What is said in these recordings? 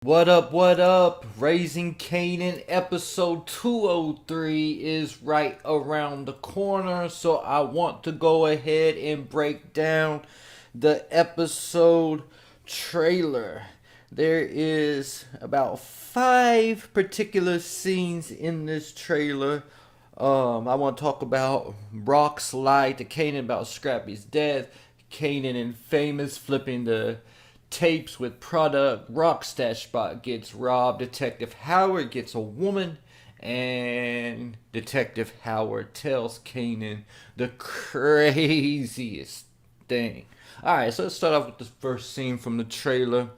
What up, what up? Raising Kanan episode 203 is right around the corner, so I want to go ahead and break down the episode trailer. There is about 5 particular scenes in this trailer. I want to talk about Brock's lie to Kanan about Scrappy's death, Kanan and Famous flipping the tapes with product, Rock Stash Spot gets robbed, Detective Howard gets a woman, and Detective Howard tells Kanan the craziest thing. Alright, so let's start off with the first scene from the trailer,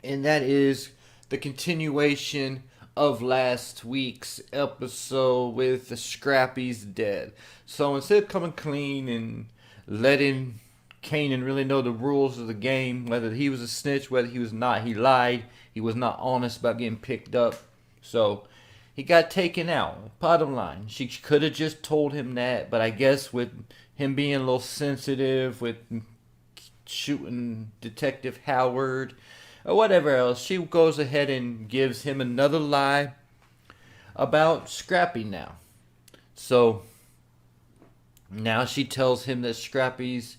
and that is the continuation of last week's episode with the Scrappy's dead. So instead of coming clean and letting Kanan really know the rules of the game, whether he was a snitch, whether he was not, he lied. He was not honest about getting picked up. So he got taken out. Bottom line, she could have just told him that, but I guess with him being a little sensitive, with shooting Detective Howard, or whatever else, she goes ahead and gives him another lie about Scrappy now. So now she tells him that Scrappy's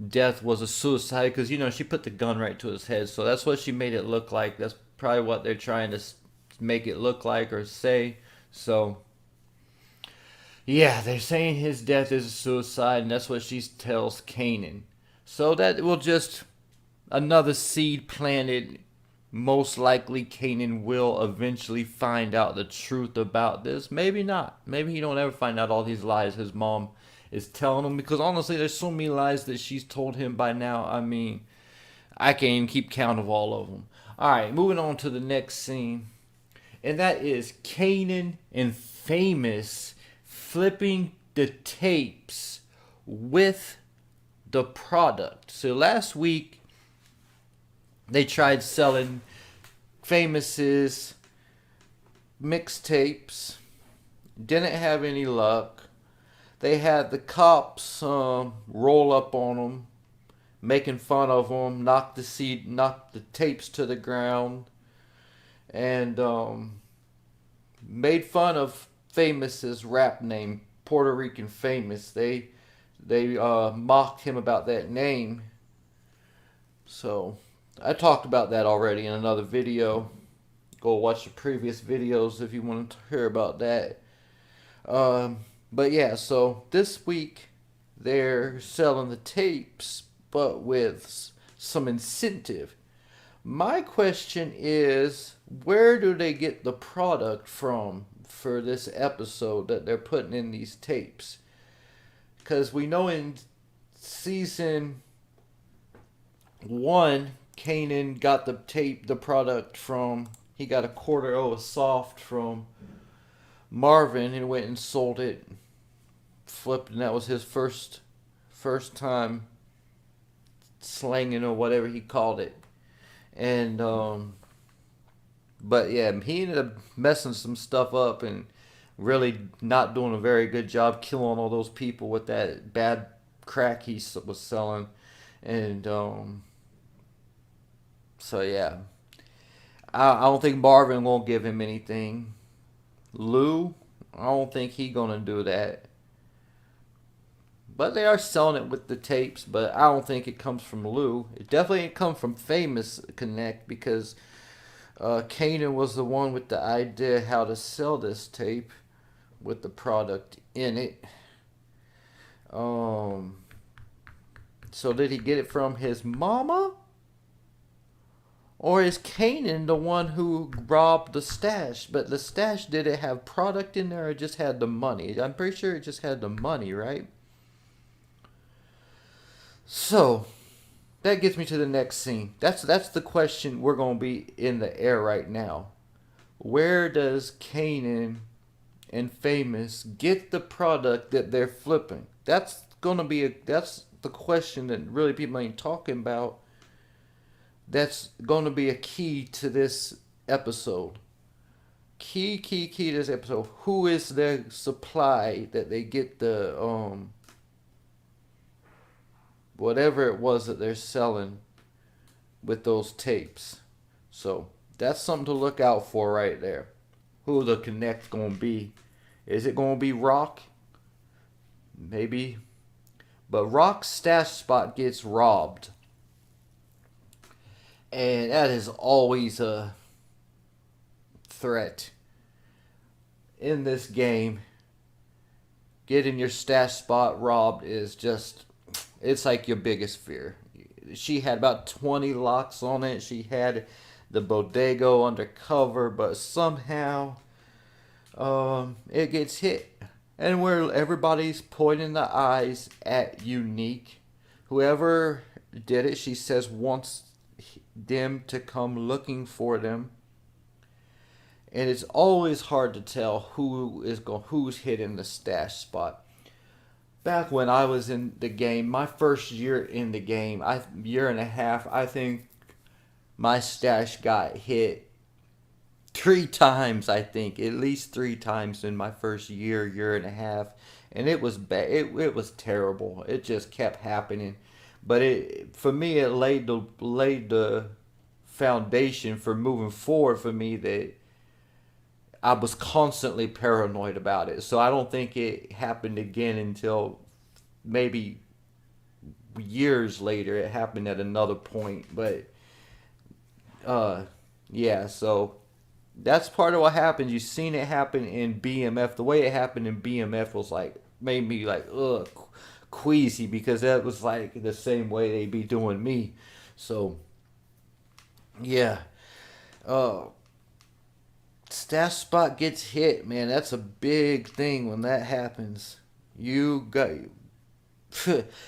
death was a suicide because, she put the gun right to his head. So that's what she made it look like. That's probably what they're trying to make it look like or say. So yeah, they're saying his death is a suicide, and that's what she tells Kanan. So that will just another seed planted. Most likely Kanan will eventually find out the truth about this. Maybe not. Maybe he don't ever find out all these lies his mom is telling him, because honestly there's so many lies that she's told him by now. I mean, I can't even keep count of all of them. Alright, moving on to the next scene. And that is Kanan and Famous flipping the tapes with the product. So last week they tried selling Famous's mixtapes. Didn't have any luck. They had the cops roll up on them, making fun of them, knock the tapes to the ground, and made fun of Famous's rap name, Puerto Rican Famous. They mocked him about that name. So I talked about that already in another video. Go watch the previous videos if you want to hear about that. But yeah, so this week they're selling the tapes, but with some incentive. My question is, where do they get the product from for this episode that they're putting in these tapes? Because we know in season 1, Kanan got the product from, he got a quarter of a soft from Marvin and went and sold it, flipped, and that was his first time slanging or whatever he called it. And but yeah, he ended up messing some stuff up and really not doing a very good job killing all those people with that bad crack he was selling. And so yeah, I don't think Marvin won't give him anything. Lou, I don't think he gonna do that. But they are selling it with the tapes, but I don't think it comes from Lou. It definitely ain't come from Famous Connect, because Kanan was the one with the idea how to sell this tape with the product in it. So did he get it from his mama? Or is Kanan the one who robbed the stash? But the stash, did it have product in there or just had the money? I'm pretty sure it just had the money, right? So that gets me to the next scene. That's the question we're gonna be in the air right now. Where does Kanan and Famous get the product that they're flipping? That's the question that really people ain't talking about. That's going to be a key to this episode. Key to this episode. Who is their supply that they get the whatever it was that they're selling with those tapes? So that's something to look out for right there. Who the connect gonna be? Is it gonna be Rock? Maybe. But Rock's stash spot gets robbed. And that is always a threat in this game. Getting your stash spot robbed is just, it's like your biggest fear. She had about 20 locks on it. She had the bodega undercover, but somehow it gets hit. And where everybody's pointing the eyes at Unique. Whoever did it, she says, wants them to come looking for them. And it's always hard to tell who's hitting the stash spot. Back when I was in the game, my first year in the game, year and a half, I think my stash got hit 3 times. I think at least 3 times in my first year and a half, and it was bad. It was terrible. It just kept happening, but for me it laid the foundation for moving forward for me that I was constantly paranoid about it. So I don't think it happened again until maybe years later. It happened at another point, but yeah. So that's part of what happened. You seen it happen in BMF. The way it happened in BMF was like made me like queasy because that was like the same way they be doing me. So yeah. Uh, Stash spot gets hit, man. That's a big thing when that happens. You got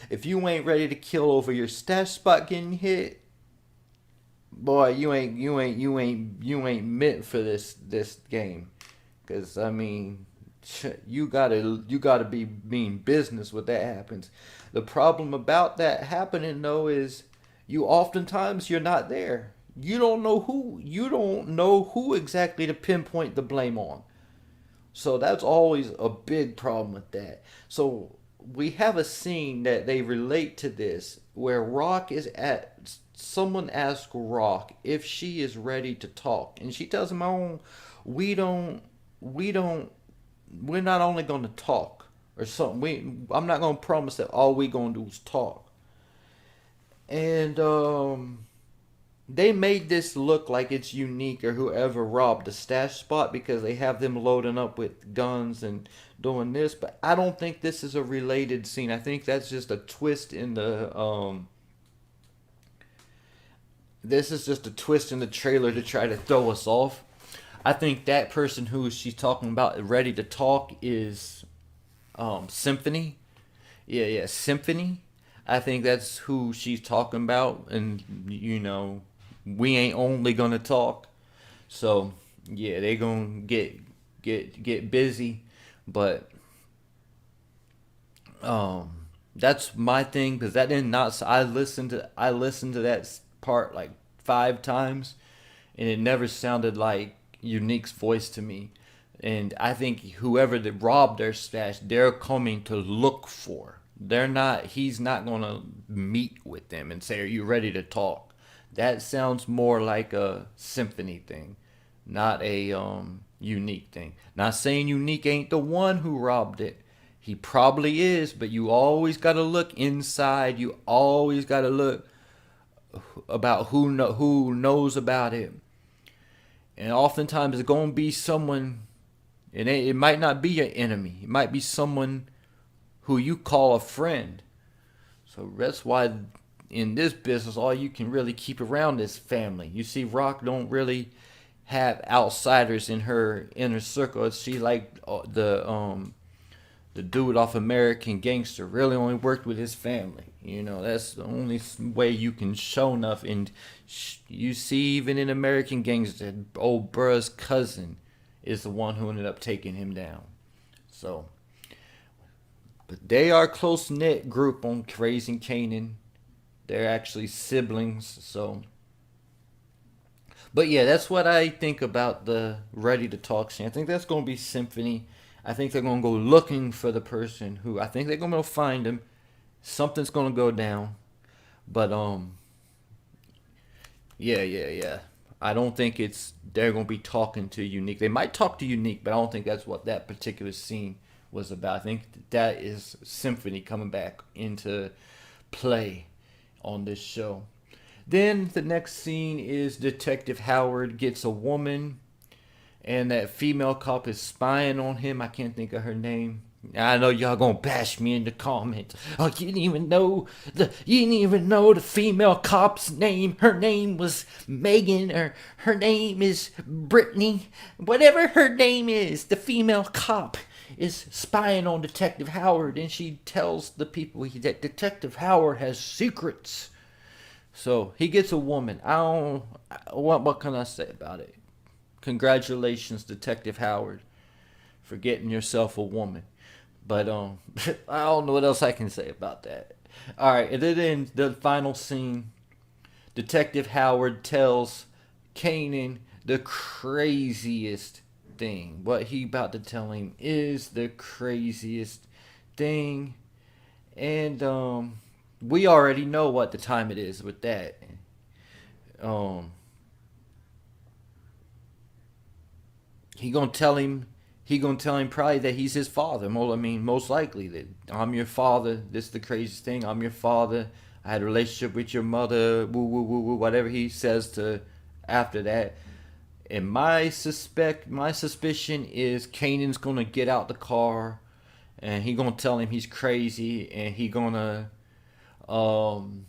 if you ain't ready to kill over your stash spot getting hit, boy, you ain't meant for this game. Cause I mean, you gotta be mean business when that happens. The problem about that happening though is you oftentimes you're not there. You don't know who exactly to pinpoint the blame on. So that's always a big problem with that. So we have a scene that they relate to this where Rock is at someone asks Rock if she is ready to talk and she tells him, "Oh, we don't we don't we're not only going to talk or something. I'm not going to promise that all we going to do is talk." And they made this look like it's Unique or whoever robbed the stash spot because they have them loading up with guns and doing this, but I don't think this is a related scene. I think that's just a twist in the this is just a twist in the trailer to try to throw us off. I think that person who she's talking about ready to talk is Symphony. Yeah, Symphony. I think that's who she's talking about, and we ain't only gonna talk. So yeah, they gonna get busy, but that's my thing because that did not. I listened to that part like 5 times, and it never sounded like Unique's voice to me. And I think whoever that robbed their stash, they're coming to look for. They're not. He's not gonna meet with them and say, "Are you ready to talk?" That sounds more like a Symphony thing, not a Unique thing. Not saying Unique ain't the one who robbed it. He probably is, but you always gotta look inside. You always gotta look about who knows about it. And oftentimes it's gonna be someone. It might not be your enemy. It might be someone who you call a friend. So that's why in this business, all you can really keep around is family. You see, Rock don't really have outsiders in her inner circle. She like the dude off American Gangster really only worked with his family. That's the only way you can show enough. And you see, even in American Gangster, old bruh's cousin is the one who ended up taking him down. So, but they are a close knit group on Raising Kanan. They're actually siblings. So, but yeah, that's what I think about the Ready to Talk scene. I think that's going to be Symphony. I think they're going to go looking for the person who I think they're going to find him. Something's going to go down. But yeah. I don't think they're gonna be talking to Unique. They might talk to Unique, but I don't think that's what that particular scene was about. I think that is Symphony coming back into play on this show. Then the next scene is Detective Howard gets a woman, and that female cop is spying on him. I can't think of her name. I know y'all gonna bash me in the comments. Oh, you didn't even know the female cop's name. Her name was Megan, or her name is Brittany. Whatever her name is, the female cop is spying on Detective Howard, and she tells the people that Detective Howard has secrets. So he gets a woman. I don't. What can I say about it? Congratulations, Detective Howard, for getting yourself a woman. But I don't know what else I can say about that. All right, and then in the final scene, Detective Howard tells Kanan the craziest thing. What he about to tell him is the craziest thing, and we already know what the time it is with that. Um, he gonna tell him probably that he's his father. Most likely that I'm your father. This is the craziest thing. I'm your father. I had a relationship with your mother. Woo woo woo woo. Whatever he says to after that. And my suspicion is Kanan's gonna get out the car, and he gonna tell him he's crazy, and he gonna um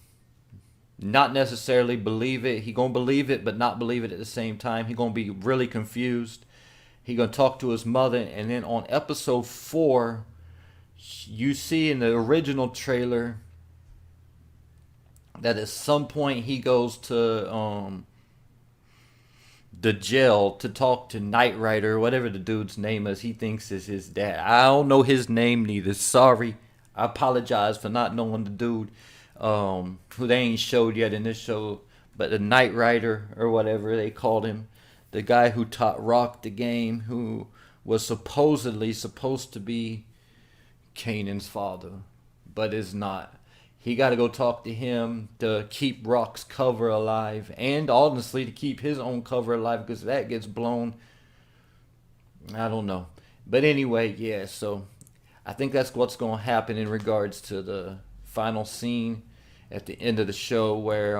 not necessarily believe it. He gonna believe it, but not believe it at the same time. He gonna be really confused. He gonna talk to his mother, and then on episode 4, you see in the original trailer that at some point he goes to the jail to talk to Knight Rider, whatever the dude's name is. He thinks is his dad. I don't know his name neither. Sorry, I apologize for not knowing the dude who they ain't showed yet in this show, but the Knight Rider or whatever they called him. The guy who taught Rock the game, who was supposedly supposed to be Kanan's father, but is not. He got to go talk to him to keep Rock's cover alive, and honestly to keep his own cover alive, because if that gets blown, I don't know. But anyway, yeah, so I think that's what's going to happen in regards to the final scene at the end of the show where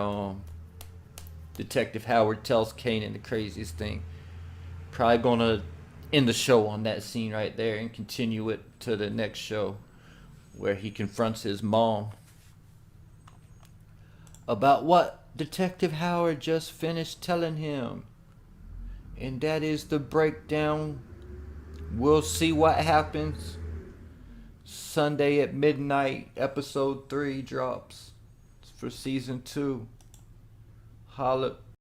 Detective Howard tells Kanan the craziest thing. Probably gonna end the show on that scene right there and continue it to the next show where he confronts his mom about what Detective Howard just finished telling him. And that is the breakdown. We'll see what happens. Sunday at midnight, episode 3 drops for season 2. Holla.